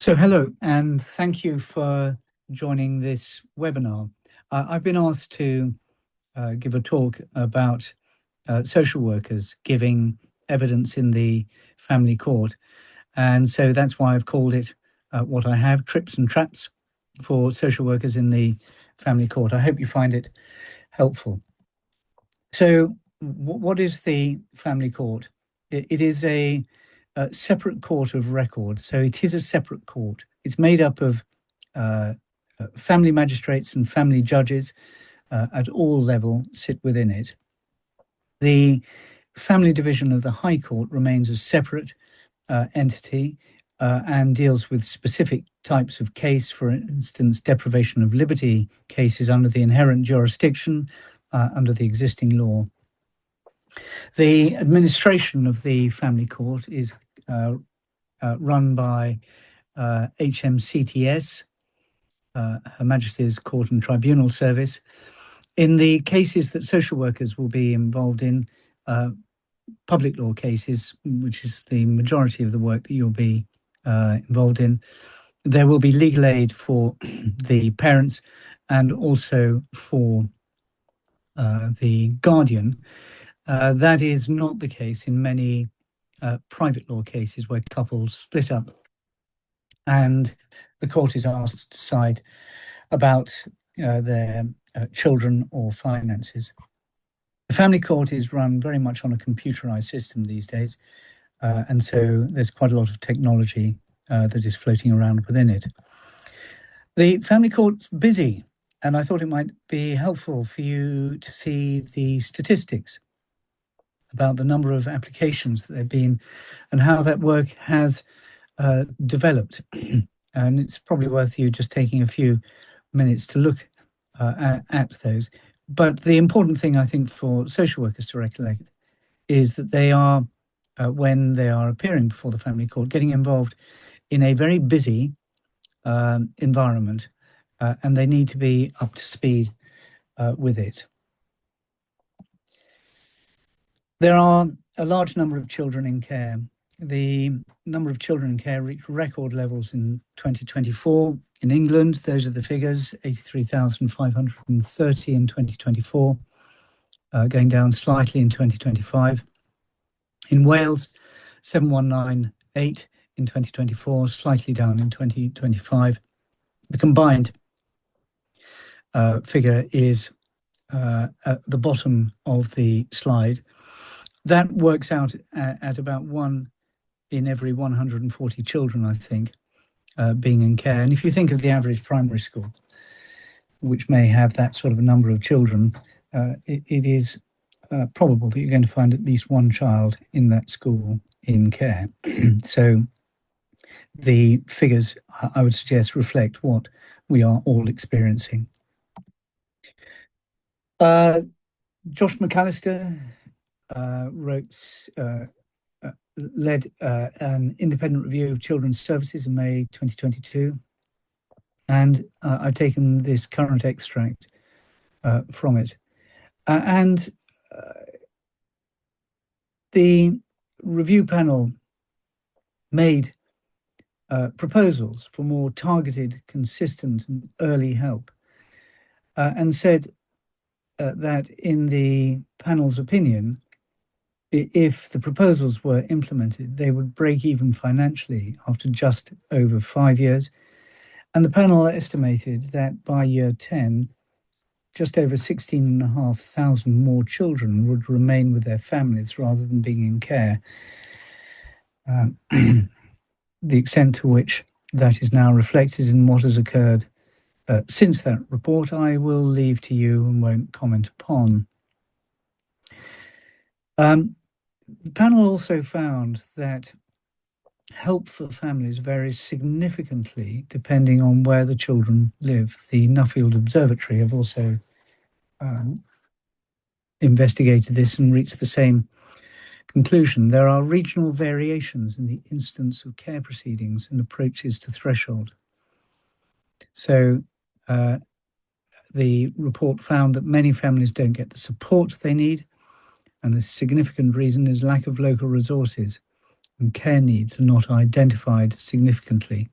So hello, and thank you for joining this webinar. I've been asked to give a talk about social workers giving evidence in the family court. And so that's why I've called it what I have, Trips and Traps for Social Workers in the Family Court. I hope you find it helpful. So what is the family court? It is a separate court of record. So it is a separate court. It's made up of family magistrates and family judges at all levels sit within it. The family division of the High Court remains a separate entity and deals with specific types of case, for instance, deprivation of liberty cases under the inherent jurisdiction under the existing law. The administration of the family court is run by HMCTS, Her Majesty's Court and Tribunal Service. In the cases that social workers will be involved in, public law cases, which is the majority of the work that you'll be involved in, there will be legal aid for the parents and also for the guardian. That is not the case in many private law cases where couples split up and the court is asked to decide about their children or finances. The family court is run very much on a computerized system these days, and so there's quite a lot of technology that is floating around within it. The family court's busy, and I thought it might be helpful for you to see the statistics about the number of applications that there have been and how that work has developed. And it's probably worth you just taking a few minutes to look at those. But the important thing, I think, for social workers to recollect is that they are, when they are appearing before the family court, getting involved in a very busy environment, and they need to be up to speed with it. There are a large number of children in care. The number of children in care reached record levels in 2024. In England, those are the figures, 83,530 in 2024, going down slightly in 2025. In Wales, 7,198 in 2024, slightly down in 2025. The combined figure is at the bottom of the slide. That works out at about 1 in every 140 children, I think, being in care. And if you think of the average primary school, which may have that sort of a number of children, it is probable that you're going to find at least one child in that school in care. So the figures, I would suggest, reflect what we are all experiencing. Josh McAllister led an independent review of children's services in May 2022, and I've taken this current extract from it. The review panel made proposals for more targeted, consistent and early help, and said that in the panel's opinion, if the proposals were implemented, they would break even financially after just over 5 years. And the panel estimated that by year 10, just over 16,500 more children would remain with their families rather than being in care. The extent to which that is now reflected in what has occurred since that report, I will leave to you and won't comment upon. The panel also found that help for families varies significantly depending on where the children live. The Nuffield Observatory have also investigated this and reached the same conclusion. There are regional variations in the instance of care proceedings and approaches to threshold. So the report found that many families don't get the support they need, and a significant reason is lack of local resources, and care needs are not identified significantly.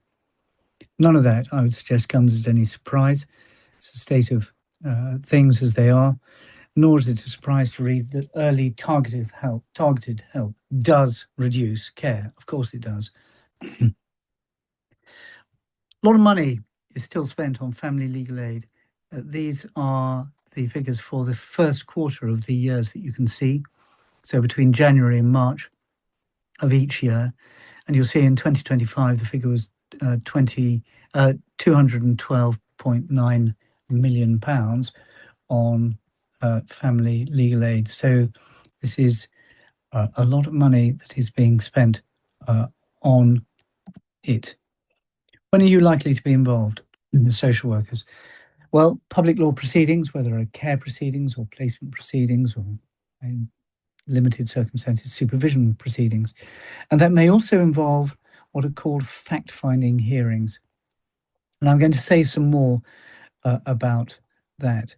None of that, I would suggest, comes as any surprise. It's a state of things as they are, nor is it a surprise to read that early targeted help does reduce care. Of course it does. A lot of money is still spent on family legal aid. These are the figures for the first quarter of the years that you can see. So between January and March of each year. And you'll see in 2025, the figure was 212.9 million pounds on family legal aid. So this is a lot of money that is being spent on it. When are you likely to be involved in the social workers? Well, public law proceedings, whether are care proceedings or placement proceedings or in limited circumstances, supervision proceedings. And that may also involve what are called fact-finding hearings. And I'm going to say some more about that.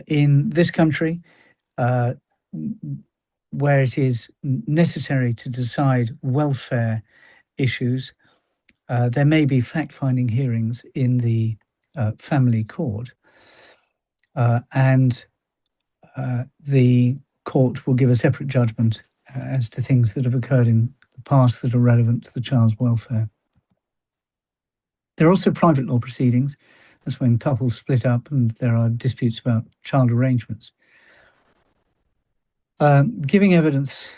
In this country, where it is necessary to decide welfare issues, there may be fact-finding hearings in the family court, and the court will give a separate judgment as to things that have occurred in the past that are relevant to the child's welfare. There are also private law proceedings. That's when couples split up and there are disputes about child arrangements. Giving evidence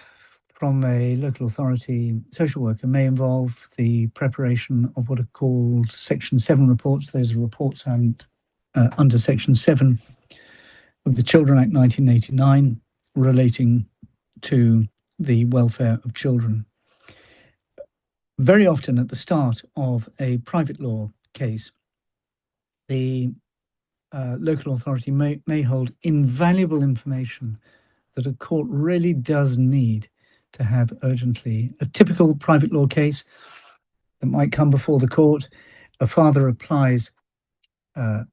from a local authority social worker may involve the preparation of what are called Section 7 reports. Those are reports under Section 7 of the Children Act 1989 relating to the welfare of children. Very often at the start of a private law case, the local authority may hold invaluable information that a court really does need to have urgently. A typical private law case that might come before the court, a father applies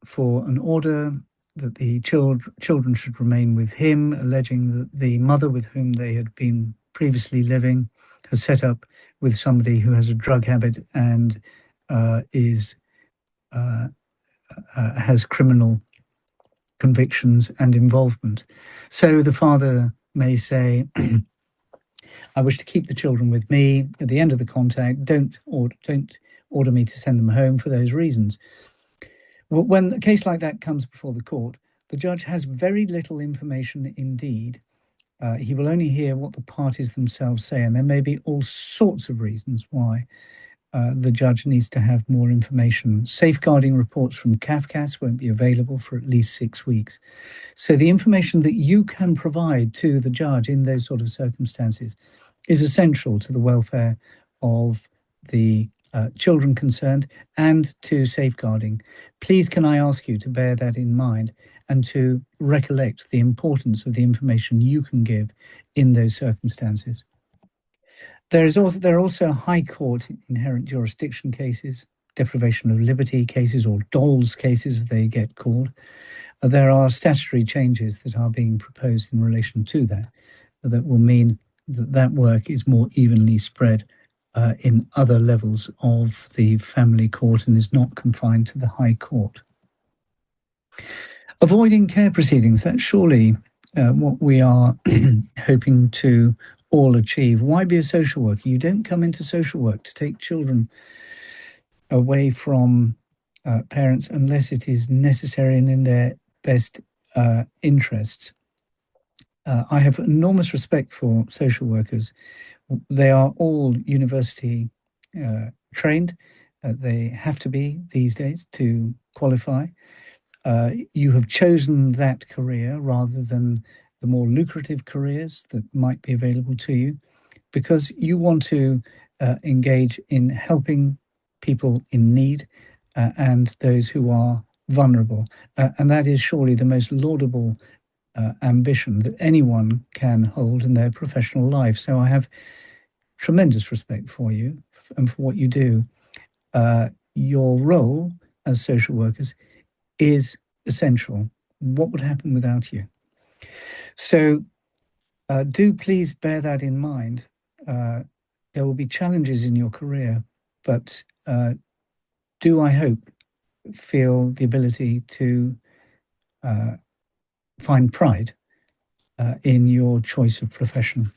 for an order that the children should remain with him, alleging that the mother with whom they had been previously living has set up with somebody who has a drug habit and has criminal convictions and involvement. So the father may say, I wish to keep the children with me. At the end of the contact, don't order me to send them home for those reasons. When a case like that comes before the court, the judge has very little information indeed. He will only hear what the parties themselves say, and there may be all sorts of reasons why the judge needs to have more information. Safeguarding reports from CAFCAS won't be available for at least 6 weeks. So the information that you can provide to the judge in those sort of circumstances is essential to the welfare of the children concerned and to safeguarding. Please can I ask you to bear that in mind and to recollect the importance of the information you can give in those circumstances. There are also high court inherent jurisdiction cases, deprivation of liberty cases, or dolls cases as they get called. There are statutory changes that are being proposed in relation to that will mean that work is more evenly spread in other levels of the family court and is not confined to the High Court. Avoiding care proceedings, that's surely what we are hoping to all achieve. Why be a social worker? You don't come into social work to take children away from parents unless it is necessary and in their best interests. I have enormous respect for social workers. They are all university trained. They have to be these days to qualify. You have chosen that career rather than the more lucrative careers that might be available to you because you want to engage in helping people in need and those who are vulnerable. And that is surely the most laudable ambition that anyone can hold in their professional life. So I have tremendous respect for you and for what you do. Your role as social workers is essential. What would happen without you? So do please bear that in mind. There will be challenges in your career, but do, I hope, feel the ability to find pride in your choice of profession.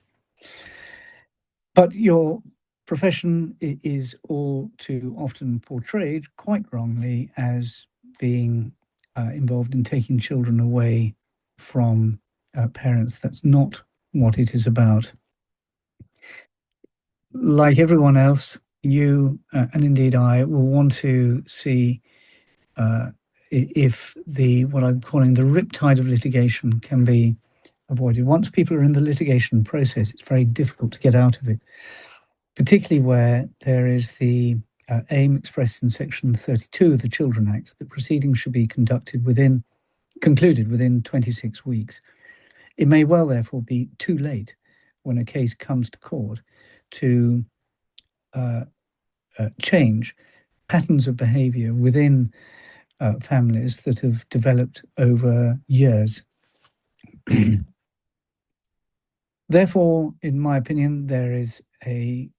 But your profession is all too often portrayed, quite wrongly, as being involved in taking children away from parents. That's not what it is about. Like everyone else, you and indeed I will want to see if what I'm calling the riptide of litigation can be avoided. Once people are in the litigation process, it's very difficult to get out of it, particularly where there is the aim expressed in Section 32 of the Children Act that proceedings should be concluded within 26 weeks. It may well, therefore, be too late when a case comes to court to change patterns of behaviour within families that have developed over years. Therefore, in my opinion, there is a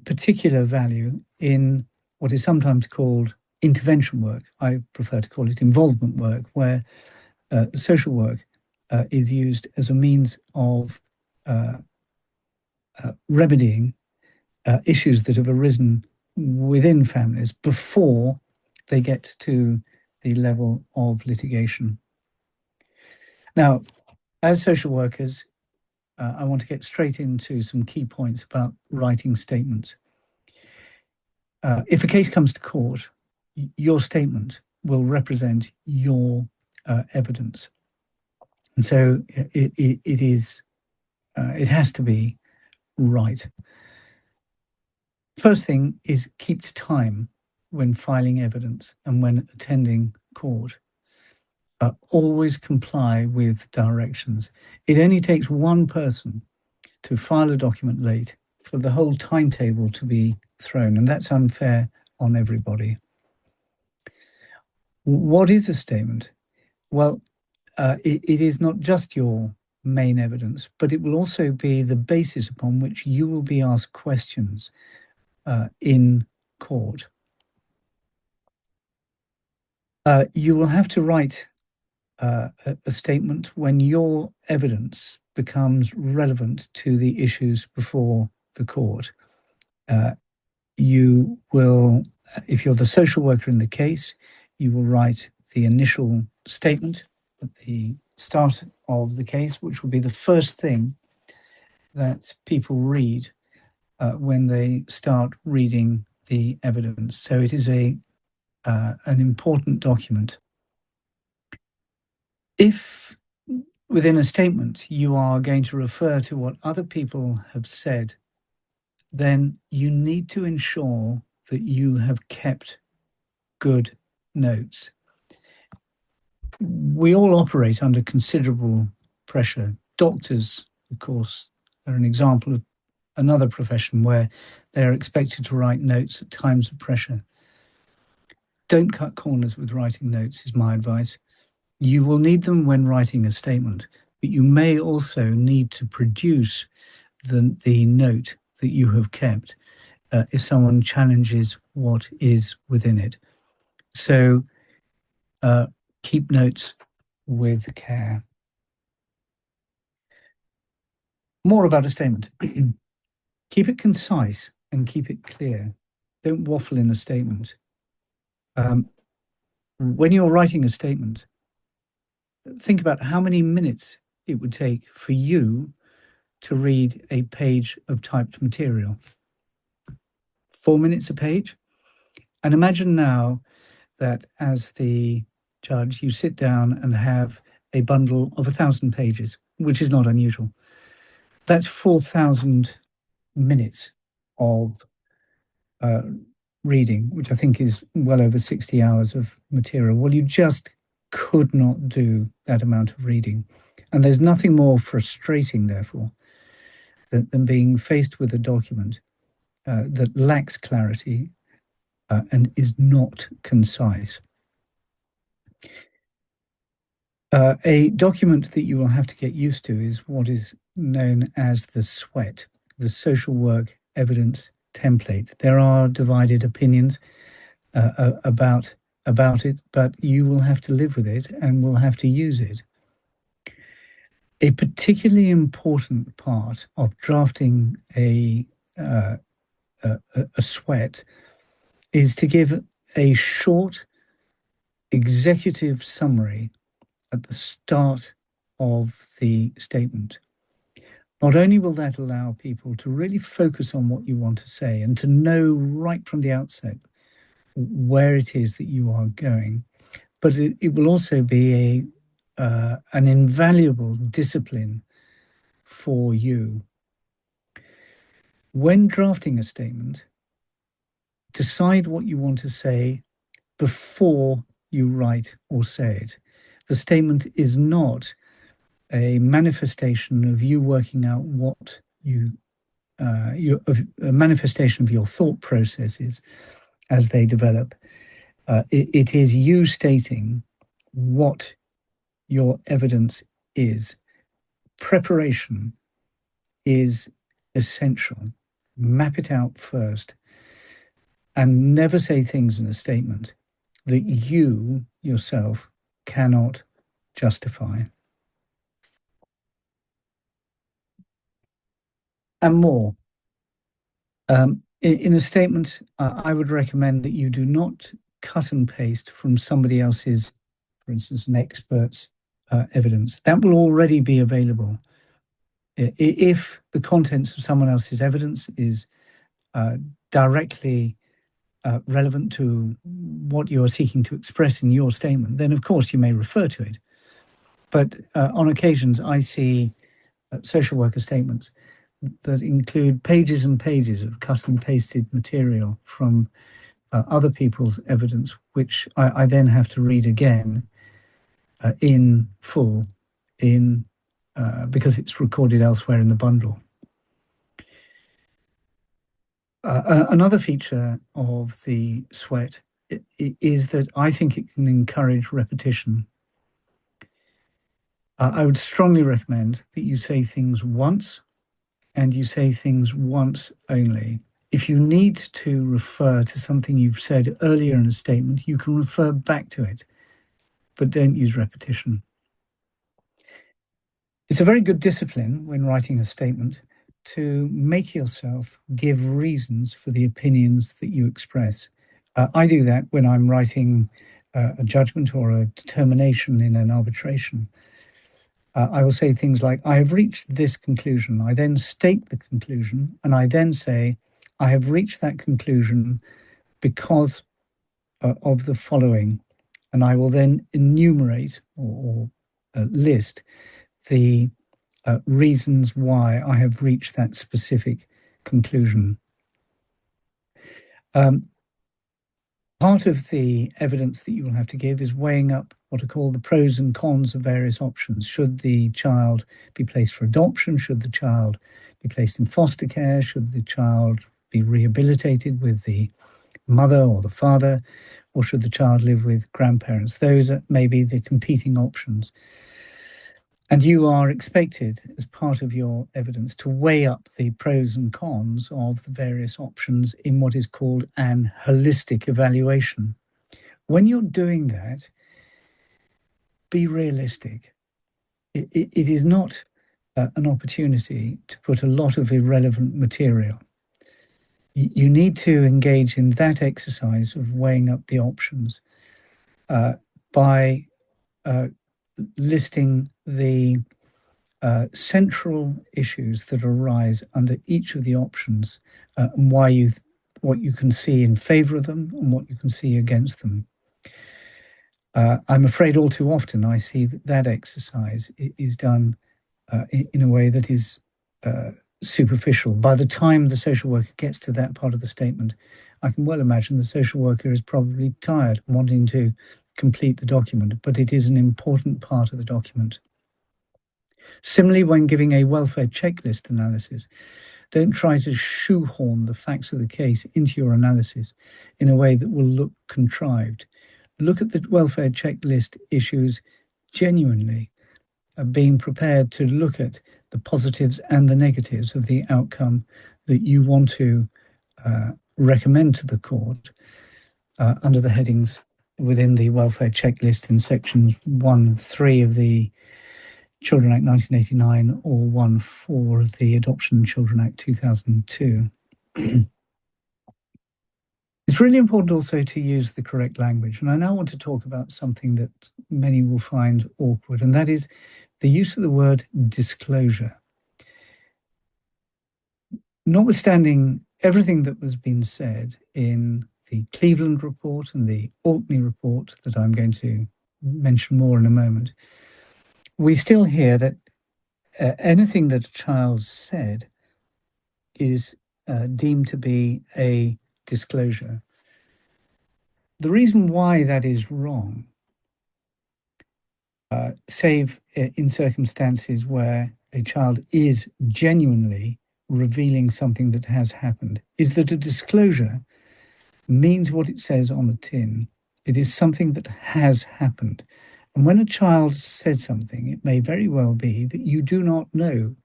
particular value in what is sometimes called intervention work. I prefer to call it involvement work, where social work is used as a means of remedying issues that have arisen within families before they get to the level of litigation. Now, as social workers, I want to get straight into some key points about writing statements. If a case comes to court, your statement will represent your evidence. And so it has to be right. First thing is keep to time when filing evidence and when attending court. Always comply with directions. It only takes one person to file a document late for the whole timetable to be thrown, and that's unfair on everybody. What is a statement? Well, it is not just your main evidence, but it will also be the basis upon which you will be asked questions in court. You will have to write a statement when your evidence becomes relevant to the issues before the court. You will, if you're the social worker in the case, you will write the initial statement at the start of the case, which will be the first thing that people read when they start reading the evidence. So it is an important document. If within a statement you are going to refer to what other people have said, then you need to ensure that you have kept good notes. We all operate under considerable pressure. Doctors, of course, are an example of another profession where they are expected to write notes at times of pressure. Don't cut corners with writing notes, is my advice. You will need them when writing a statement, but you may also need to produce the note that you have kept if someone challenges what is within it. So keep notes with care. More about a statement. Keep it concise and keep it clear. Don't waffle in a statement. When you're writing a statement, think about how many minutes it would take for you to read a page of typed material. 4 minutes a page? And imagine now that as the judge, you sit down and have a bundle of 1,000 pages, which is not unusual. That's 4,000 minutes of reading, which I think is well over 60 hours of material. Well, you just could not do that amount of reading. And there's nothing more frustrating, therefore, than being faced with a document that lacks clarity and is not concise. A document that you will have to get used to is what is known as the SWET, the Social Work Evidence template. There are divided opinions about it, but you will have to live with it and will have to use it. A particularly important part of drafting a sweat is to give a short executive summary at the start of the statement. Not only will that allow people to really focus on what you want to say and to know right from the outset where it is that you are going, but it will also be an invaluable discipline for you. When drafting a statement, decide what you want to say before you write or say it. The statement is not a manifestation of you working out what a manifestation of your thought processes as they develop. It is you stating what your evidence is. Preparation is essential. Map it out first, and never say things in a statement that you yourself cannot justify. And more. In a statement, I would recommend that you do not cut and paste from somebody else's, for instance, an expert's evidence. That will already be available. If the contents of someone else's evidence is directly relevant to what you are seeking to express in your statement, then of course you may refer to it. But on occasions, I see social worker statements that include pages and pages of cut and pasted material from other people's evidence, which I then have to read again in full, because it's recorded elsewhere in the bundle. Another feature of the sweat is that I think it can encourage repetition. I would strongly recommend that you say things once, and you say things once only. If you need to refer to something you've said earlier in a statement, you can refer back to it, but don't use repetition. It's a very good discipline when writing a statement to make yourself give reasons for the opinions that you express. I do that when I'm writing a judgment or a determination in an arbitration. I will say things like, I have reached this conclusion. I then state the conclusion, and I then say, I have reached that conclusion because of the following. And I will then enumerate or list the reasons why I have reached that specific conclusion. Part of the evidence that you will have to give is weighing up what are called the pros and cons of various options. Should the child be placed for adoption? Should the child be placed in foster care? Should the child be rehabilitated with the mother or the father? Or should the child live with grandparents? Those are maybe the competing options. And you are expected, as part of your evidence, to weigh up the pros and cons of the various options in what is called an holistic evaluation. When you're doing that, be realistic. It is not an opportunity to put a lot of irrelevant material. You need to engage in that exercise of weighing up the options by listing the central issues that arise under each of the options, and what you can see in favor of them and what you can see against them. I'm afraid all too often I see that exercise is done in a way that is superficial. By the time the social worker gets to that part of the statement, I can well imagine the social worker is probably tired, wanting to complete the document, but it is an important part of the document. Similarly, when giving a welfare checklist analysis, don't try to shoehorn the facts of the case into your analysis in a way that will look contrived. Look at the welfare checklist issues genuinely, being prepared to look at the positives and the negatives of the outcome that you want to recommend to the court under the headings within the welfare checklist in sections 1.3 of the Children Act 1989 or 1.4 of the Adoption Children Act 2002. It's really important also to use the correct language. And I now want to talk about something that many will find awkward, and that is the use of the word disclosure. Notwithstanding everything that was been said in the Cleveland report and the Orkney report that I'm going to mention more in a moment, we still hear that anything that a child said is deemed to be a disclosure. The reason why that is wrong, save in circumstances where a child is genuinely revealing something that has happened, is that a disclosure means what it says on the tin. It is something that has happened. And when a child says something, it may very well be that you do not know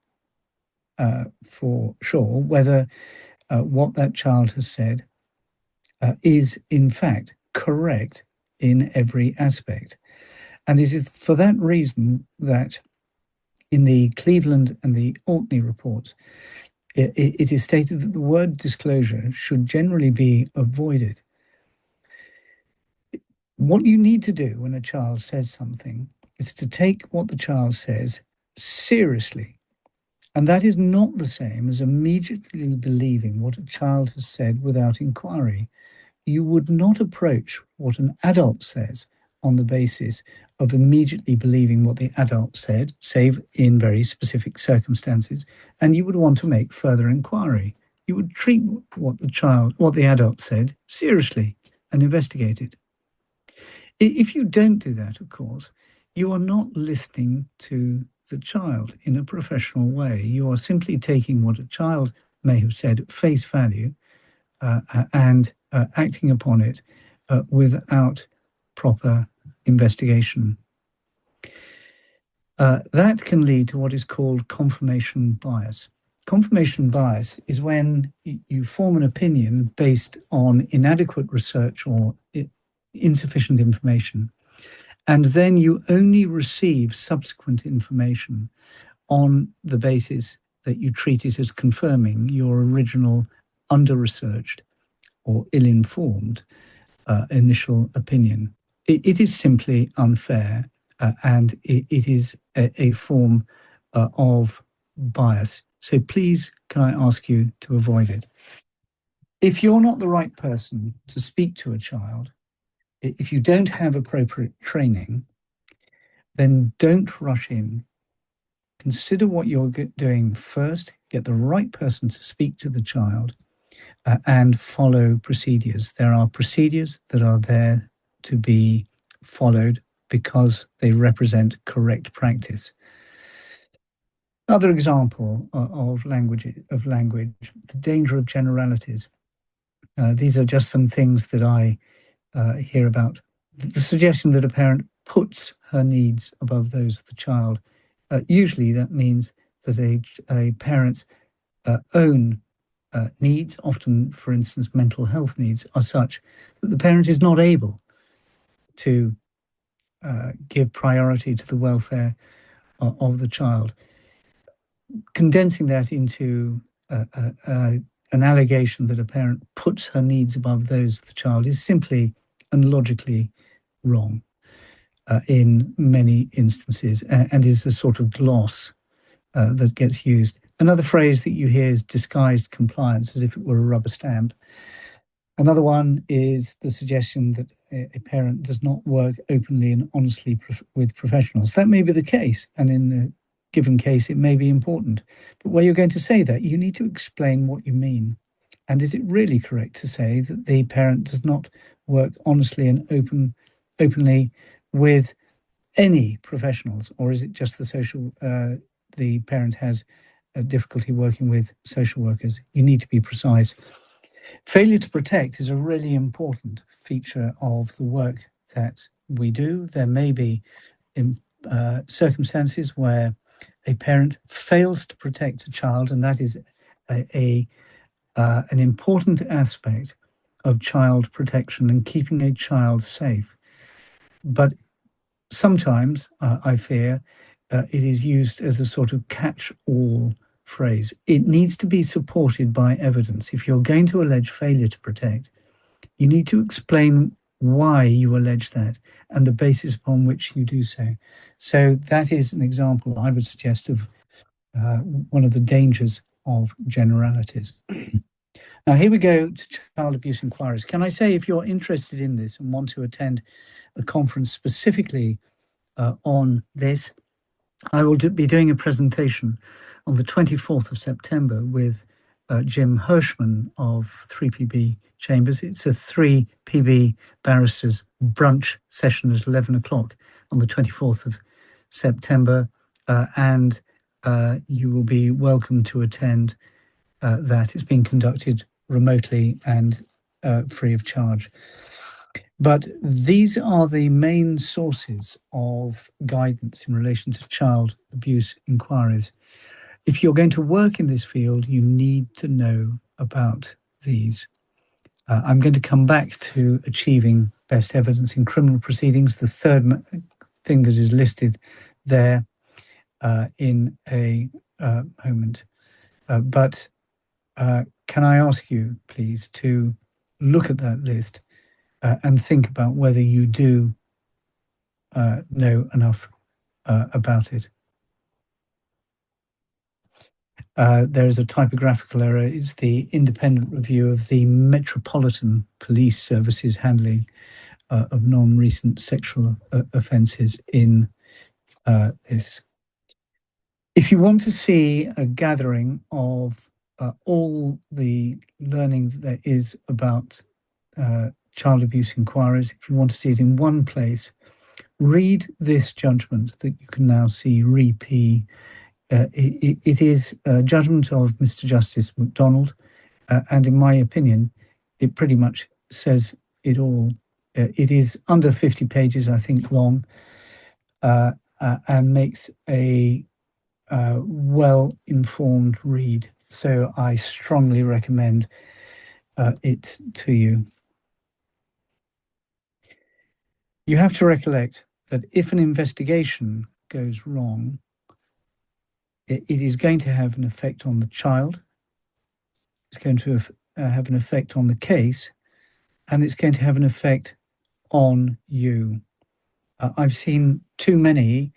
for sure whether what that child has said is in fact correct in every aspect. And it is for that reason that in the Cleveland and the Orkney reports, it is stated that the word disclosure should generally be avoided. What you need to do when a child says something is to take what the child says seriously. And that is not the same as immediately believing what a child has said without inquiry. You would not approach what an adult says on the basis of immediately believing what the adult said, save in very specific circumstances, and you would want to make further inquiry. You would treat what the adult said seriously and investigate it. If you don't do that, of course, you are not listening to the child in a professional way. You are simply taking what a child may have said at face value and acting upon it without proper investigation. That can lead to what is called confirmation bias. Confirmation bias is when you form an opinion based on inadequate research or insufficient information, and then you only receive subsequent information on the basis that you treat it as confirming your original under-researched or ill-informed initial opinion. It is simply unfair, and it is a form of bias. So please, can I ask you to avoid it? If you're not the right person to speak to a child, if you don't have appropriate training, then don't rush in. Consider what you're doing first, get the right person to speak to the child, and follow procedures. There are procedures that are there to be followed because they represent correct practice. Another example of language, the danger of generalities. These are just some things that I hear about. The suggestion that a parent puts her needs above those of the child. Usually that means that a parent's own needs, often, for instance, mental health needs, are such that the parent is not able to give priority to the welfare of the child. Condensing that into an allegation that a parent puts her needs above those of the child is simply and logically wrong in many instances, and is a sort of gloss that gets used. Another phrase that you hear is disguised compliance, as if it were a rubber stamp. Another one is the suggestion that a parent does not work openly and honestly with professionals. That may be the case, and in a given case, it may be important. But where you're going to say that, you need to explain what you mean. And is it really correct to say that the parent does not work honestly and openly with any professionals, or is it just the parent has difficulty working with social workers? You need to be precise. Failure to protect is a really important feature of the work that we do. There may be circumstances where a parent fails to protect a child, and that is a an important aspect of child protection and keeping a child safe. But sometimes, I fear, it is used as a sort of catch-all phrase. It needs to be supported by evidence. If you're going to allege failure to protect, you need to explain why you allege that and the basis upon which you do so. So that is an example, I would suggest, of one of the dangers of generalities. Now, here we go to child abuse inquiries. Can I say, if you're interested in this and want to attend a conference specifically on this, I will be doing a presentation on the 24th of September with Jim Hirschman of 3PB Chambers. It's a 3PB barristers brunch session at 11 o'clock on the 24th of September, and you will be welcome to attend that. It's being conducted remotely and free of charge. But these are the main sources of guidance in relation to child abuse inquiries. If you're going to work in this field, you need to know about these. I'm going to come back to achieving best evidence in criminal proceedings, the third thing that is listed there in a moment. But can I ask you, please, to look at that list and think about whether you do know enough about it. There is a typographical error. It's the independent review of the Metropolitan Police Services handling of non-recent sexual offences in this. If you want to see a gathering of all the learning that there is about child abuse inquiries, if you want to see it in one place, read this judgment that you can now see, re-P. It is a judgment of Mr. Justice MacDonald, and in my opinion, it pretty much says it all. It is under 50 pages, I think, long, and makes a well-informed read. So I strongly recommend it to you. You have to recollect that if an investigation goes wrong, it is going to have an effect on the child, it's going to have an effect on the case, and it's going to have an effect on you. I've seen too many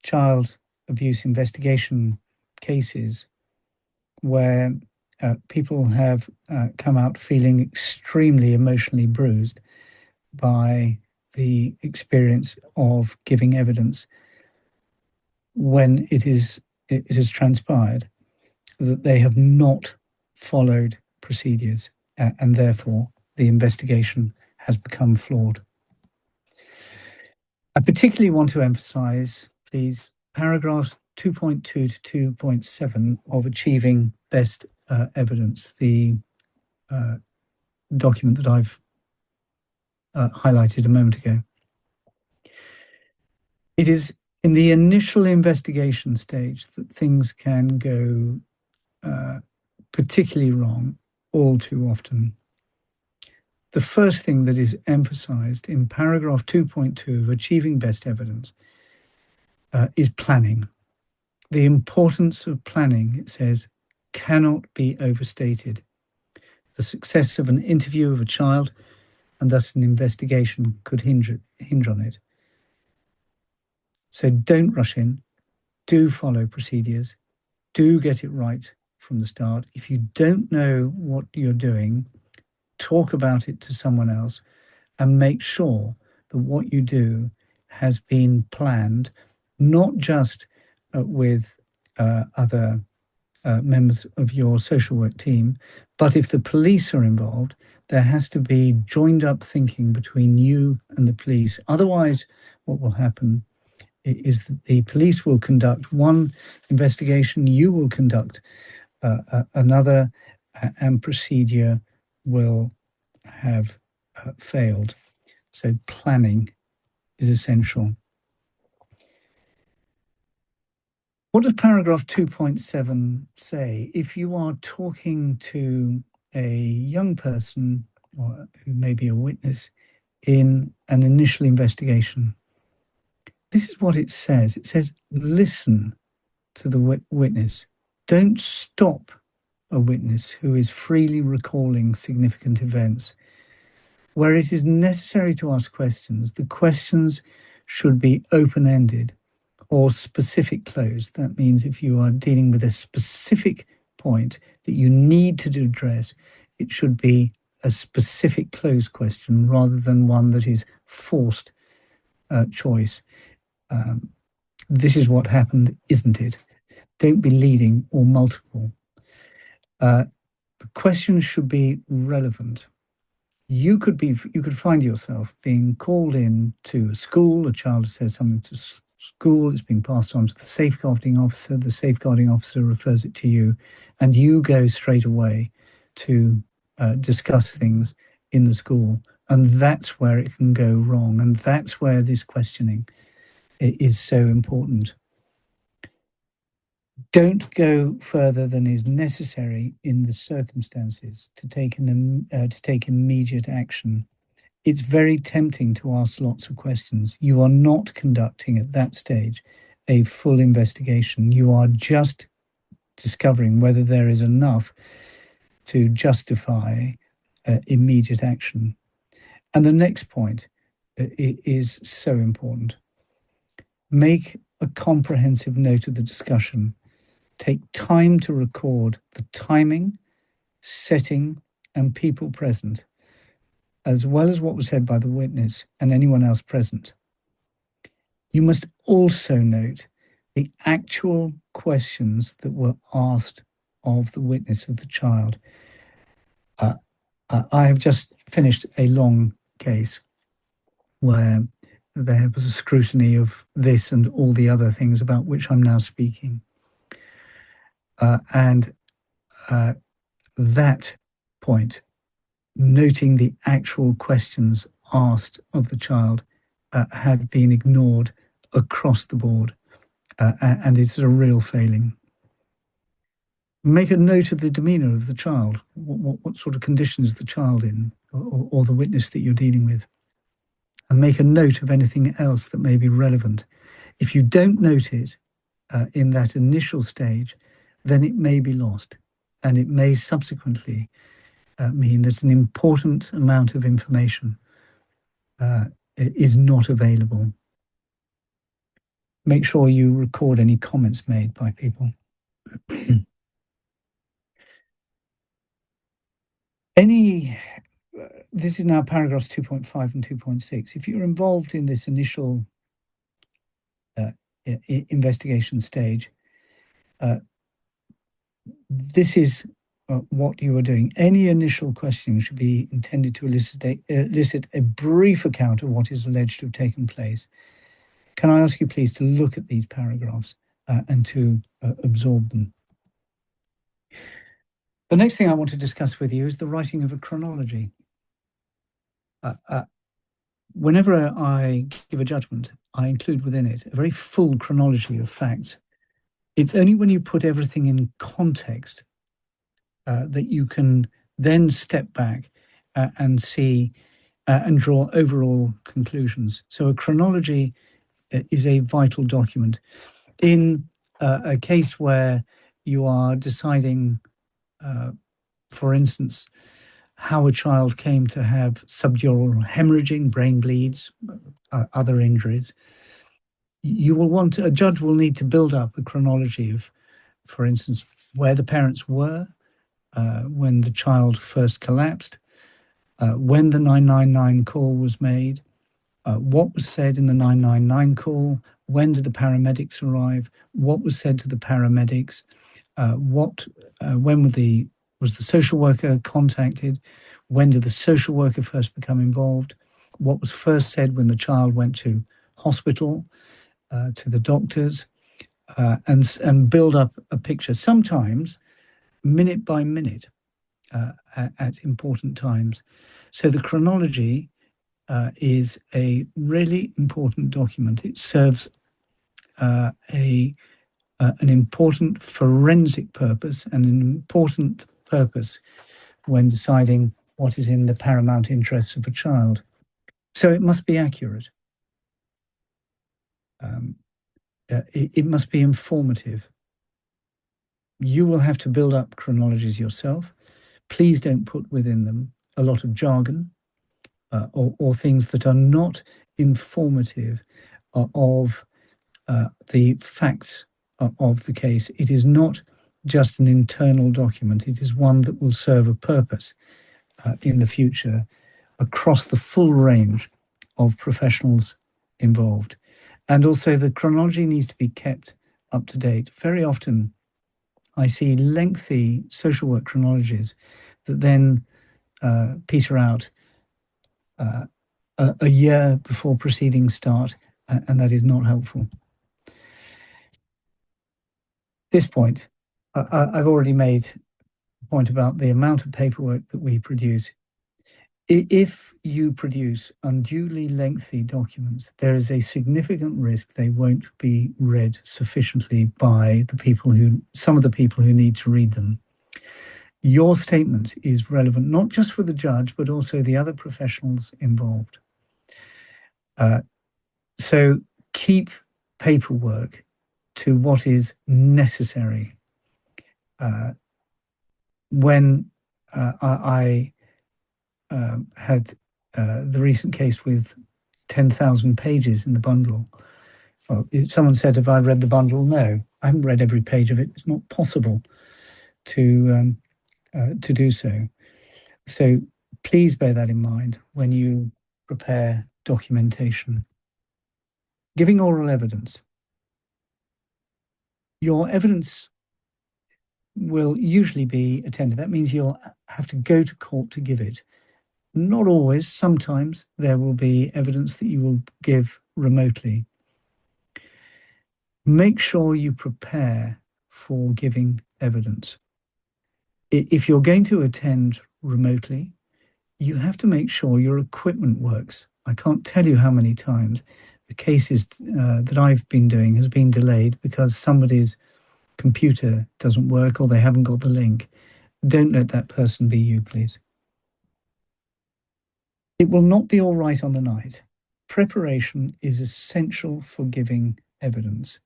child abuse investigation cases where people have come out feeling extremely emotionally bruised by the experience of giving evidence when it has transpired that they have not followed procedures, and therefore the investigation has become flawed. I particularly want to emphasize these paragraphs 2.2 to 2.7 of Achieving Best Evidence, the document that I've highlighted a moment ago. It is in the initial investigation stage that things can go particularly wrong all too often. The first thing that is emphasized in paragraph 2.2 of Achieving Best Evidence is planning. The importance of planning, it says, cannot be overstated. The success of an interview of a child, and thus an investigation, could hinge on it. So don't rush in. Do follow procedures. Do get it right from the start. If you don't know what you're doing, talk about it to someone else and make sure that what you do has been planned, not just with other members of your social work team, but if the police are involved, there has to be joined up thinking between you and the police. Otherwise, what will happen is that the police will conduct one investigation, you will conduct another, and procedure will have failed. So planning is essential. What does paragraph 2.7 say? If you are talking to a young person or who may be a witness in an initial investigation, this is what it says. It says, listen to the witness. Don't stop a witness who is freely recalling significant events. Where it is necessary to ask questions, the questions should be open-ended or specific closed. That means if you are dealing with a specific point that you need to address, it should be a specific closed question rather than one that is forced choice. This is what happened, isn't it? Don't be leading or multiple. The questions should be relevant. You could find yourself being called in to a school. A child says something to school. It's being passed on to the safeguarding officer. The safeguarding officer refers it to you, and you go straight away to discuss things in the school. And that's where it can go wrong. And that's where this questioning is so important. Don't go further than is necessary in the circumstances to take immediate action. It's very tempting to ask lots of questions. You are not conducting at that stage a full investigation. You are just discovering whether there is enough to justify immediate action. And the next point is so important. Make a comprehensive note of the discussion. Take time to record the timing, setting, and people present, as well as what was said by the witness and anyone else present. You must also note the actual questions that were asked of the witness of the child. I have just finished a long case where there was a scrutiny of this and all the other things about which I'm now speaking. And that point, noting the actual questions asked of the child, had been ignored across the board, and it's a real failing. Make a note of the demeanour of the child. What sort of condition is the child in, or the witness that you're dealing with? And make a note of anything else that may be relevant. If you don't note it in that initial stage, then it may be lost, and it may subsequently mean that an important amount of information is not available. Make sure you record any comments made by people. This is now paragraphs 2.5 and 2.6. If you're involved in this initial investigation stage, this is what you are doing. Any initial questioning should be intended to elicit a brief account of what is alleged to have taken place. Can I ask you please to look at these paragraphs and to absorb them? The next thing I want to discuss with you is the writing of a chronology. Whenever I give a judgment, I include within it a very full chronology of facts. It's only when you put everything in context that you can then step back and see and draw overall conclusions. So a chronology is a vital document. In a case where you are deciding, for instance, how a child came to have subdural hemorrhaging, brain bleeds, other injuries, a judge will need to build up a chronology of, for instance, where the parents were when the child first collapsed, when the 999 call was made, what was said in the 999 call, when did the paramedics arrive, what was said to the paramedics, when was the social worker contacted, when did the social worker first become involved, what was first said when the child went to hospital, to the doctors, and build up a picture, sometimes minute by minute at important times. So the chronology is a really important document. It serves a an important forensic purpose and an important purpose when deciding what is in the paramount interests of a child. So it must be accurate. It must be informative. You will have to build up chronologies yourself. Please don't put within them a lot of jargon or things that are not informative of the facts of the case. It is not just an internal document. It is one that will serve a purpose in the future across the full range of professionals involved. And also the chronology needs to be kept up to date. Very often I see lengthy social work chronologies that then peter out a year before proceedings start, and that is not helpful. This point, I've already made a point about the amount of paperwork that we produce. If you produce unduly lengthy documents, there is a significant risk they won't be read sufficiently by some of the people who need to read them. Your statement is relevant not just for the judge, but also the other professionals involved. So keep paperwork to what is necessary. When I had the recent case with 10,000 pages in the bundle, well, someone said, have I read the bundle? No, I haven't read every page of it. It's not possible to do so. So please bear that in mind when you prepare documentation. Giving oral evidence. Your evidence will usually be attended. That means you'll have to go to court to give it. Not always, sometimes there will be evidence that you will give remotely. Make sure you prepare for giving evidence. If you're going to attend remotely, you have to make sure your equipment works. I can't tell you how many times the cases that I've been doing has been delayed because somebody's computer doesn't work or they haven't got the link. Don't let that person be you, please. It will not be all right on the night. Preparation is essential for giving evidence.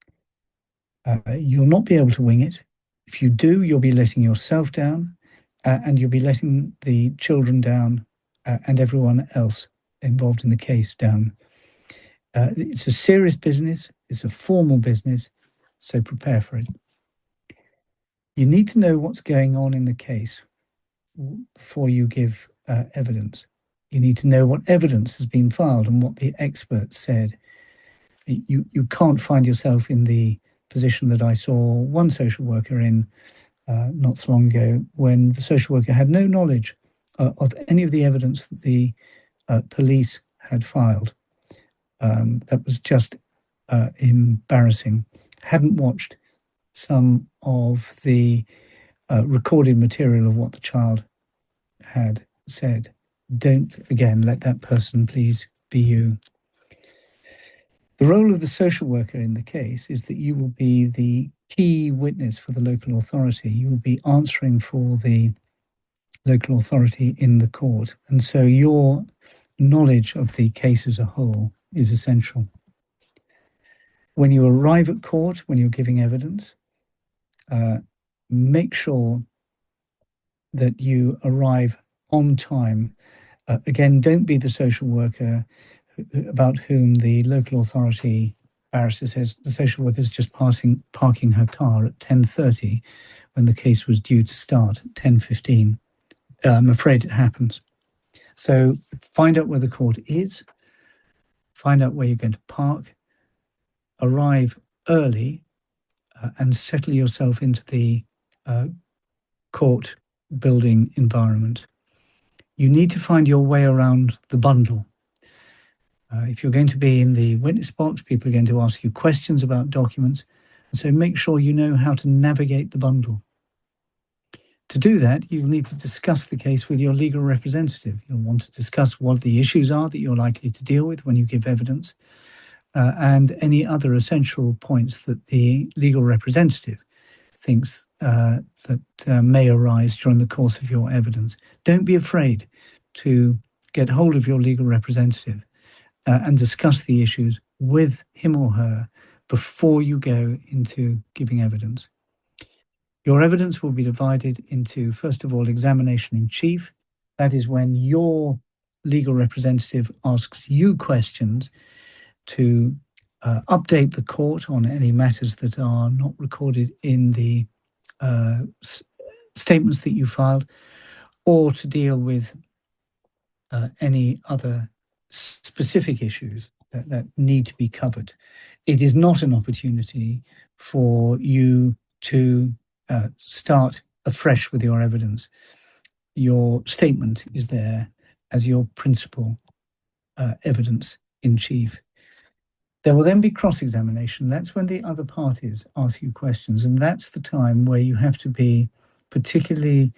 You'll not be able to wing it. If you do, you'll be letting yourself down and you'll be letting the children down and everyone else involved in the case down. It's a serious business. It's a formal business. So prepare for it. You need to know what's going on in the case before you give evidence. You need to know what evidence has been filed and what the experts said. You can't find yourself in the position that I saw one social worker in not so long ago, when the social worker had no knowledge of any of the evidence that the police had filed. That was just embarrassing. Hadn't watched some of the recorded material of what the child had said. Don't, again, let that person please be you. The role of the social worker in the case is that you will be the key witness for the local authority. You will be answering for the local authority in the court. And so your knowledge of the case as a whole is essential. When you arrive at court, when you're giving evidence, make sure that you arrive on time. Again, don't be the social worker about whom the local authority barrister says the social worker is just parking her car at 10:30 when the case was due to start at 10:15. I'm afraid it happens. So find out where the court is, find out where you're going to park, arrive early, and settle yourself into the court building environment. You need to find your way around the bundle. If you're going to be in the witness box, people are going to ask you questions about documents. And so make sure you know how to navigate the bundle. To do that, you'll need to discuss the case with your legal representative. You'll want to discuss what the issues are that you're likely to deal with when you give evidence. and any other essential points that the legal representative thinks that may arise during the course of your evidence. Don't be afraid to get hold of your legal representative and discuss the issues with him or her before you go into giving evidence. Your evidence will be divided into, first of all, examination in chief. That is when your legal representative asks you questions to update the court on any matters that are not recorded in the statements that you filed, or to deal with any other specific issues that need to be covered. It is not an opportunity for you to start afresh with your evidence. Your statement is there as your principal evidence in chief. There will then be cross-examination. That's when the other parties ask you questions, and that's the time where you have to be particularly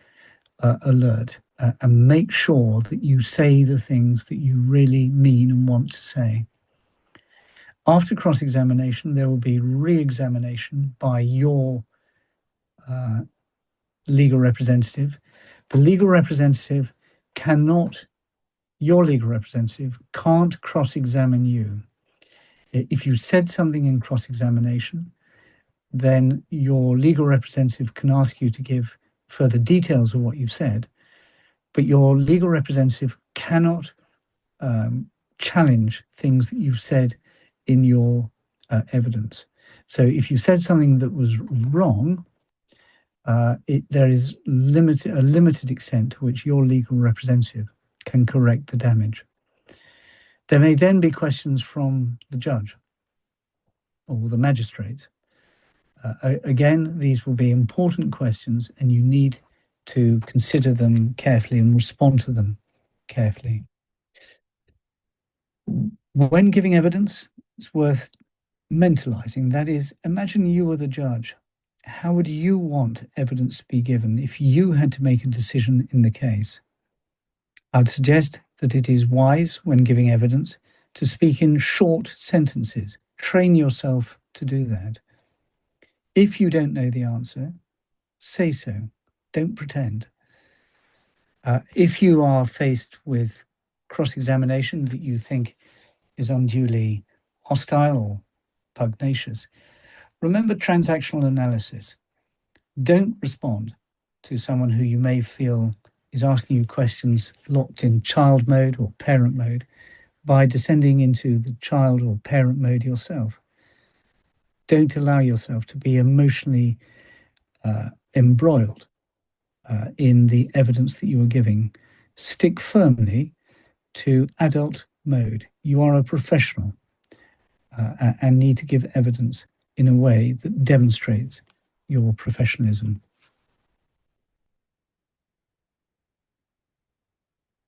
alert and make sure that you say the things that you really mean and want to say. After cross-examination, there will be re-examination by your legal representative. The legal representative your legal representative can't cross-examine you. If you said something in cross-examination, then your legal representative can ask you to give further details of what you've said, but your legal representative cannot challenge things that you've said in your evidence. So if you said something that was wrong, there is a limited extent to which your legal representative can correct the damage. There may then be questions from the judge or the magistrate. Again, these will be important questions, and you need to consider them carefully and respond to them carefully. When giving evidence, it's worth mentalizing. That is, imagine you were the judge. How would you want evidence to be given if you had to make a decision in the case? I'd suggest that it is wise, when giving evidence, to speak in short sentences. Train yourself to do that. If you don't know the answer, say so. Don't pretend. If you are faced with cross-examination that you think is unduly hostile or pugnacious, remember transactional analysis. Don't respond to someone who you may feel is asking you questions locked in child mode or parent mode by descending into the child or parent mode yourself. Don't allow yourself to be emotionally embroiled in the evidence that you are giving. Stick firmly to adult mode. You are a professional and need to give evidence in a way that demonstrates your professionalism.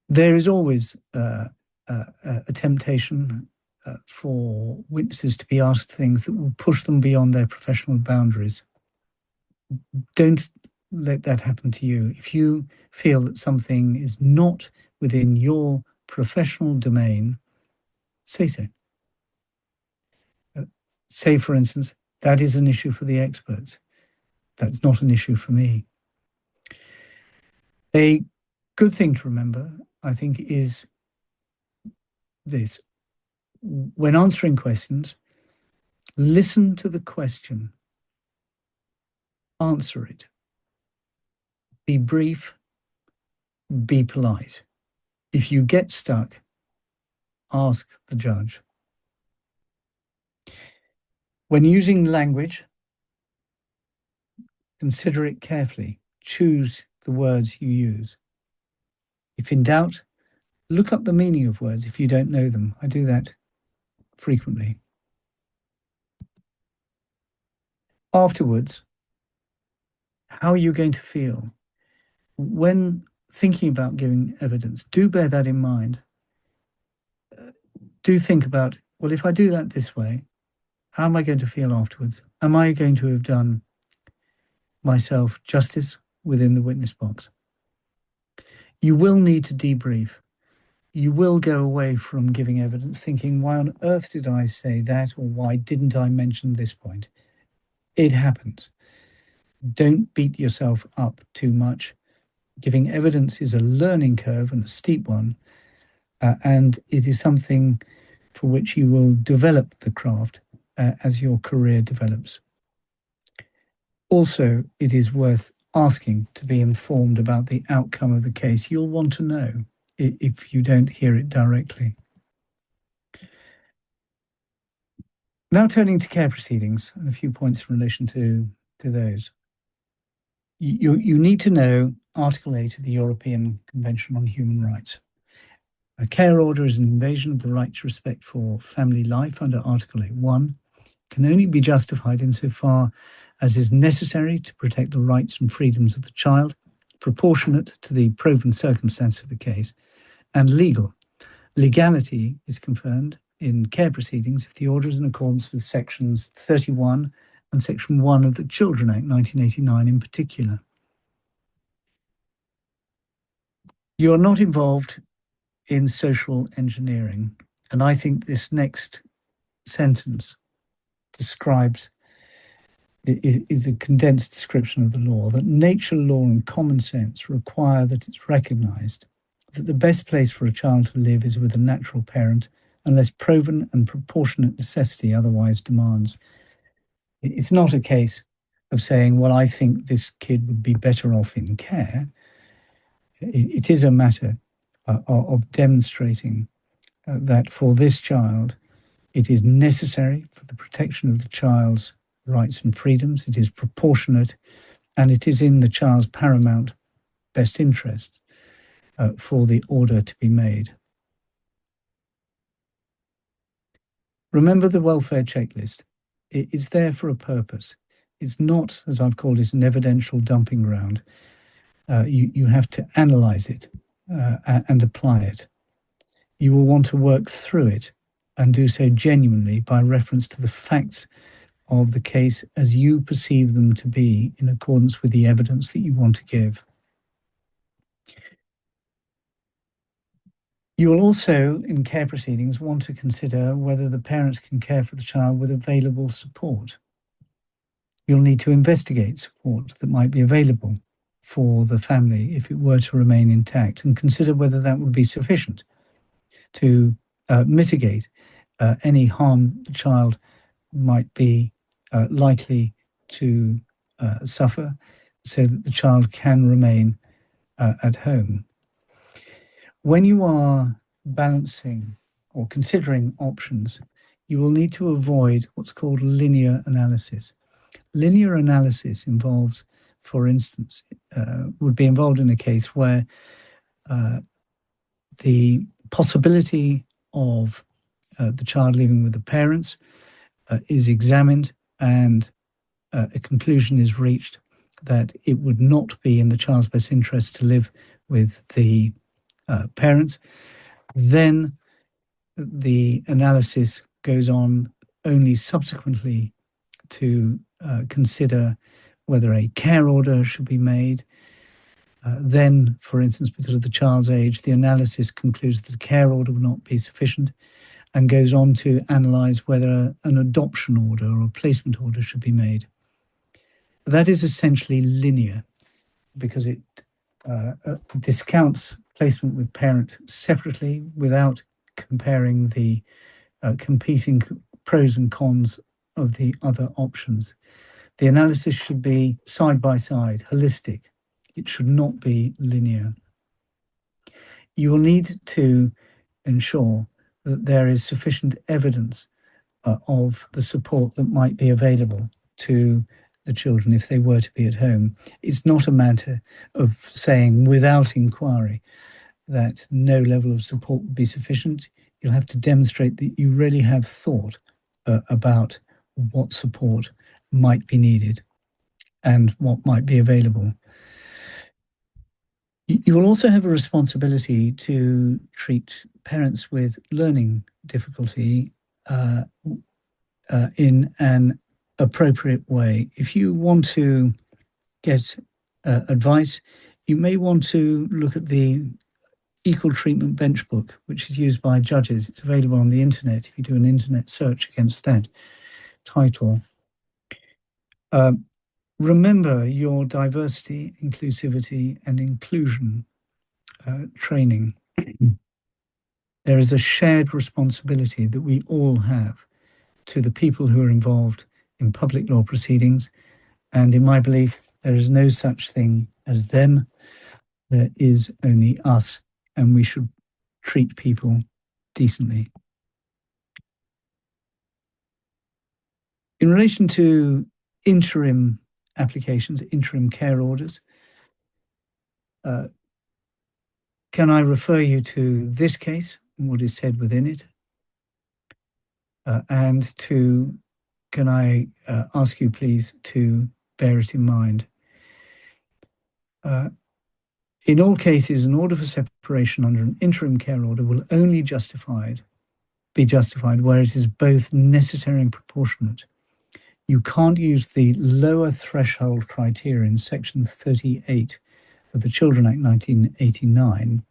There is always a temptation for witnesses to be asked things that will push them beyond their professional boundaries. Don't let that happen to you. If you feel that something is not within your professional domain, say so. Say, for instance, that is an issue for the experts. That's not an issue for me. A good thing to remember, I think, is this. When answering questions, listen to the question. Answer it. Be brief. Be polite. If you get stuck, ask the judge. When using language, consider it carefully. Choose the words you use. If in doubt, look up the meaning of words if you don't know them. I do that frequently. Afterwards, how are you going to feel? When thinking about giving evidence, do bear that in mind. Do think about, well, if I do that this way, how am I going to feel afterwards? Am I going to have done myself justice within the witness box? You will need to debrief. you will go away from giving evidence thinking, why on earth did I say that, or why didn't I mention this point? It happens. Don't beat yourself up too much. Giving evidence is a learning curve, and a steep one, and it is something for which you will develop the craft as your career develops. Also, it is worth asking to be informed about the outcome of the case. You'll want to know if you don't hear it directly. Now turning to care proceedings, and a few points in relation to those. You need to know Article 8 of the European Convention on Human Rights. A care order is an invasion of the right to respect for family life under Article 8.1, can only be justified insofar as is necessary to protect the rights and freedoms of the child, proportionate to the proven circumstance of the case, and legal. Legality is confirmed in care proceedings if the order is in accordance with sections 31 and section 1 of the Children Act 1989 in particular. You are not involved in social engineering, and I think this next sentence describes, is a condensed description of the law, that nature law and common sense require that it's recognised that the best place for a child to live is with a natural parent, unless proven and proportionate necessity otherwise demands. It's not a case of saying, well, I think this kid would be better off in care. It is a matter of demonstrating that for this child, it is necessary for the protection of the child's rights and freedoms, it is proportionate, and it is in the child's paramount best interest for the order to be made. Remember the welfare checklist. It is there for a purpose. It's not, as I've called it, an evidential dumping ground. You have to analyse it and apply it. You will want to work through it and do so genuinely by reference to the facts of the case as you perceive them to be in accordance with the evidence that you want to give. You will also, in care proceedings, want to consider whether the parents can care for the child with available support. You'll need to investigate support that might be available for the family if it were to remain intact, and consider whether that would be sufficient to mitigate any harm the child might be likely to suffer, so that the child can remain at home. When you are balancing or considering options, you will need to avoid what's called linear analysis. Linear analysis involves, for instance, would be involved in a case where the possibility of the child living with the parents is examined, and a conclusion is reached that it would not be in the child's best interest to live with the parents. Then the analysis goes on only subsequently to consider whether a care order should be made. Then, for instance, because of the child's age, the analysis concludes that a care order will not be sufficient, and goes on to analyse whether an adoption order or a placement order should be made. That is essentially linear, because it discounts placement with parent separately without comparing the competing pros and cons of the other options. The analysis should be side by side, holistic. It should not be linear. You will need to ensure that there is sufficient evidence of the support that might be available to the children if they were to be at home. It's not a matter of saying without inquiry that no level of support would be sufficient. You'll have to demonstrate that you really have thought about what support might be needed and what might be available. You will also have a responsibility to treat parents with learning difficulty in an appropriate way. If you want to get advice, you may want to look at the Equal Treatment Bench Book, which is used by judges. It's available on the internet if you do an internet search against that title. Remember your diversity, inclusivity, and inclusion training. There is a shared responsibility that we all have to the people who are involved in public law proceedings. And in my belief, there is no such thing as them. There is only us, and we should treat people decently. In relation to interim applications, interim care orders, can I refer you to this case and what is said within it? Can I ask you please to bear it in mind? In all cases, an order for separation under an interim care order will only be justified where it is both necessary and proportionate. You can't use the lower threshold criteria in Section 38 of the Children Act 1989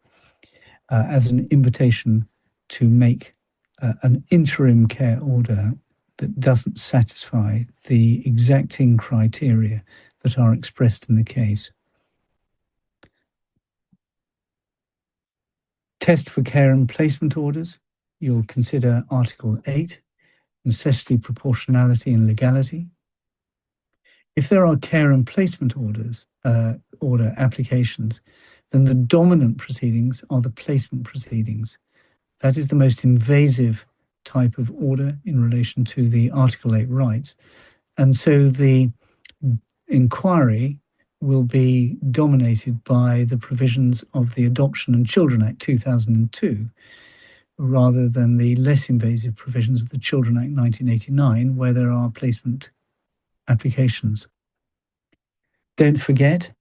as an invitation to make an interim care order that doesn't satisfy the exacting criteria that are expressed in the case. Test for care and placement orders, you'll consider Article 8, necessity, proportionality, and legality. If there are care and placement order applications, then the dominant proceedings are the placement proceedings. That is the most invasive type of order in relation to the Article 8 rights. And so the inquiry will be dominated by the provisions of the Adoption and Children Act 2002, rather than the less invasive provisions of the Children Act 1989, where there are placement applications. Don't forget,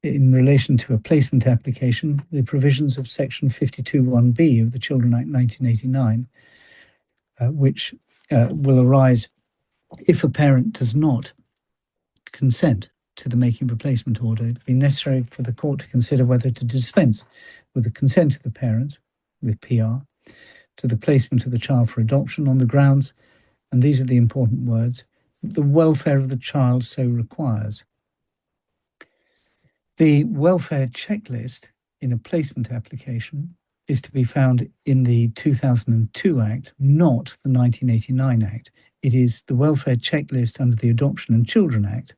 in relation to a placement application, the provisions of Section 52(1)(b) of the Children Act 1989, which will arise if a parent does not consent to the making of a placement order. It will be necessary for the court to consider whether to dispense with the consent of the parent, with PR, to the placement of the child for adoption on the grounds, and these are the important words, that the welfare of the child so requires. The welfare checklist in a placement application is to be found in the 2002 Act, not the 1989 Act. It is the welfare checklist under the Adoption and Children Act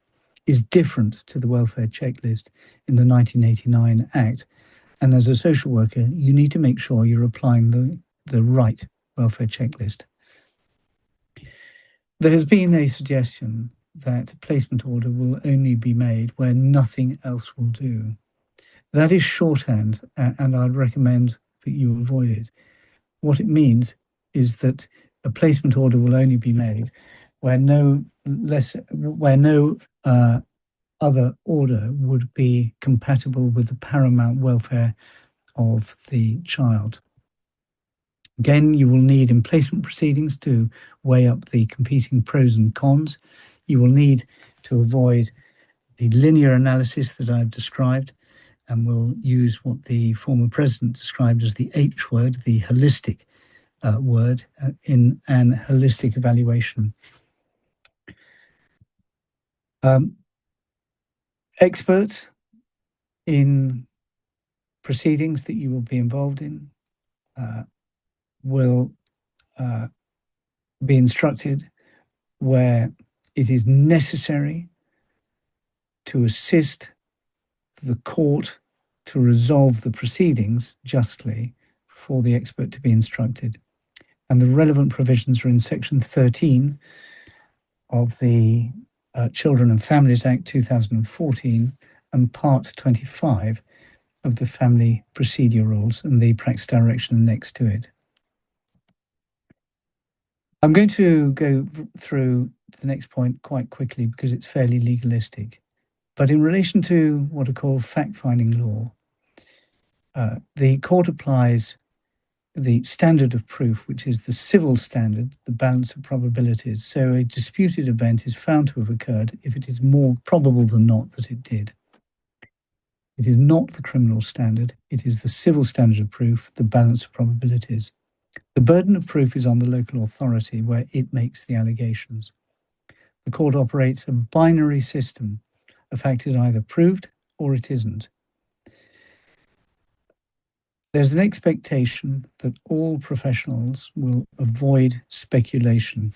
is different to the welfare checklist in the 1989 Act. And as a social worker, you need to make sure you're applying the right welfare checklist. There has been a suggestion that a placement order will only be made where nothing else will do. That is shorthand, and I'd recommend that you avoid it. What it means is that a placement order will only be made where no other order would be compatible with the paramount welfare of the child. Again, you will need in placement proceedings to weigh up the competing pros and cons. You will need to avoid the linear analysis that I've described, and will use what the former president described as the H word, the holistic word, in an holistic evaluation. Experts in proceedings that you will be involved in will be instructed where it is necessary to assist the court to resolve the proceedings justly for the expert to be instructed. And the relevant provisions are in Section 13 of the Children and Families Act 2014 and Part 25 of the Family Procedure Rules and the practice direction next to it. I'm going to go through the next point quite quickly because it's fairly legalistic. But in relation to what are called fact-finding law, the court applies the standard of proof, which is the civil standard, the balance of probabilities. So a disputed event is found to have occurred if it is more probable than not that it did. It is not the criminal standard. It is the civil standard of proof, the balance of probabilities. The burden of proof is on the local authority where it makes the allegations. The court operates a binary system. A fact is either proved or it isn't. There's an expectation that all professionals will avoid speculation.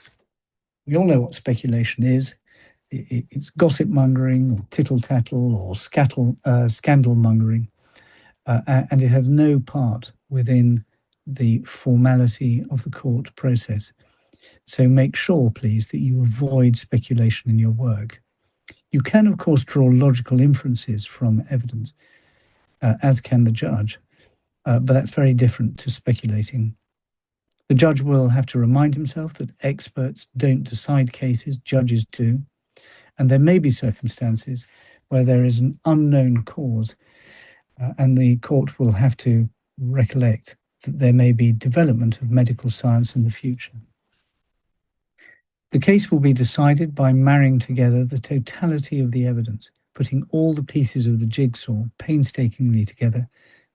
We all know what speculation is. It's gossip mongering or tittle tattle or scandal mongering, and it has no part within the formality of the court process. So make sure, please, that you avoid speculation in your work. You can, of course, draw logical inferences from evidence, as can the judge, but that's very different to speculating. The judge will have to remind himself that experts don't decide cases, judges do, and there may be circumstances where there is an unknown cause, and the court will have to recollect that there may be development of medical science in the future. The case will be decided by marrying together the totality of the evidence, putting all the pieces of the jigsaw painstakingly together,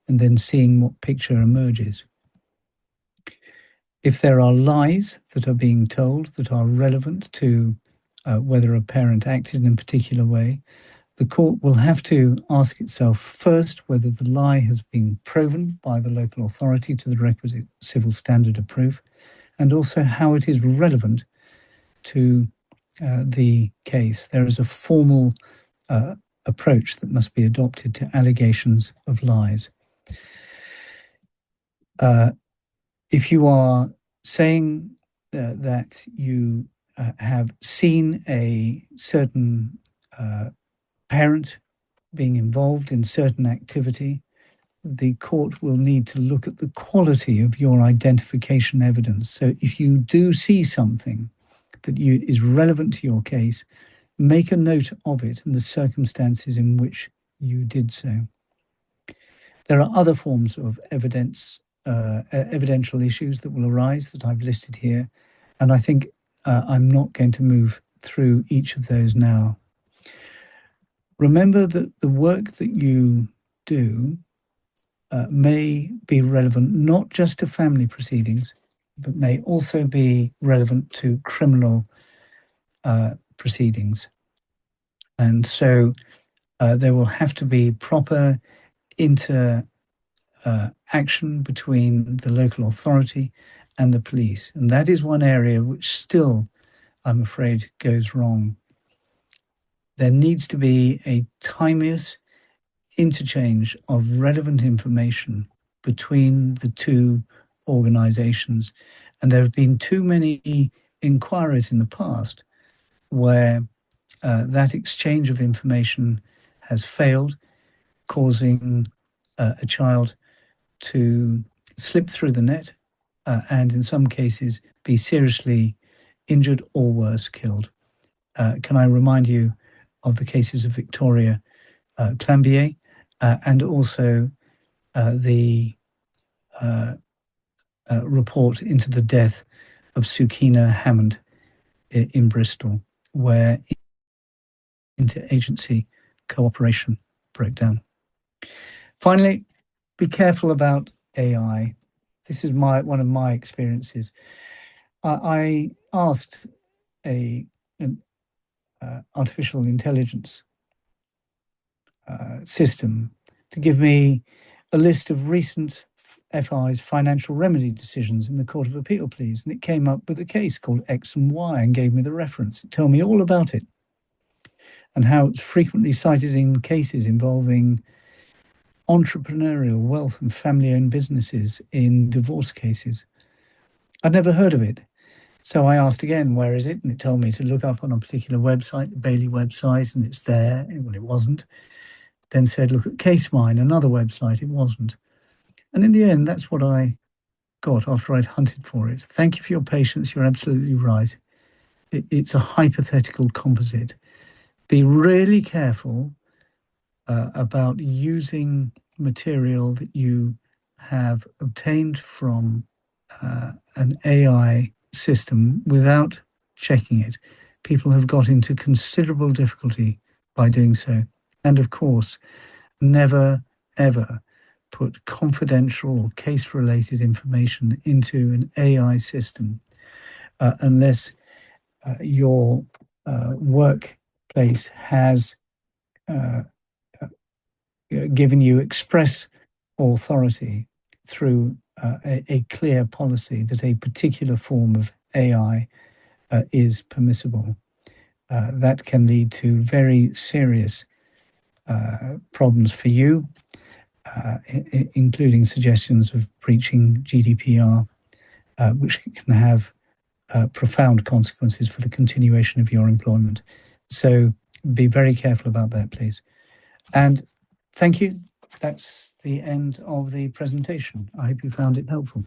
and then seeing what picture emerges. If there are lies that are being told that are relevant to whether a parent acted in a particular way, the court will have to ask itself first whether the lie has been proven by the local authority to the requisite civil standard of proof, and also how it is relevant to the case. There is a formal approach that must be adopted to allegations of lies. If you are saying that you have seen a certain parent being involved in certain activity, the court will need to look at the quality of your identification evidence. So if you do see something that is relevant to your case, make a note of it and the circumstances in which you did so. There are other forms of evidential issues that will arise that I've listed here, and I think I'm not going to move through each of those now. Remember that the work that you do may be relevant not just to family proceedings, but may also be relevant to criminal proceedings. And so there will have to be proper action between the local authority and the police. And that is one area which still, I'm afraid, goes wrong. There needs to be a timeous interchange of relevant information between the two organizations. And there have been too many inquiries in the past where that exchange of information has failed, causing a child to slip through the net and in some cases be seriously injured or worse, killed. Can I remind you of the cases of Victoria Clambier and also the report into the death of Sukina Hammond in Bristol, where interagency cooperation broke down. Finally, be careful about AI. This is one of my experiences. I asked an artificial intelligence system to give me a list of recent FI's financial remedy decisions in the Court of Appeal, please. And it came up with a case called X and Y and gave me the reference. It told me all about it and how it's frequently cited in cases involving entrepreneurial wealth and family-owned businesses in divorce cases. I'd never heard of it. So I asked again, where is it? And it told me to look up on a particular website, the Bailey website, and it's there. Well, it wasn't. Then said, look at CaseMine, another website. It wasn't. And in the end, that's what I got after I'd hunted for it. Thank you for your patience. You're absolutely right. It's a hypothetical composite. Be really careful about using material that you have obtained from an AI system without checking it. People have got into considerable difficulty by doing so. And of course, never, ever put confidential or case-related information into an AI system unless your workplace has given you express authority through a clear policy that a particular form of AI is permissible. That can lead to very serious problems for you, including suggestions of breaching GDPR, which can have profound consequences for the continuation of your employment. So be very careful about that, please. And thank you. That's the end of the presentation. I hope you found it helpful.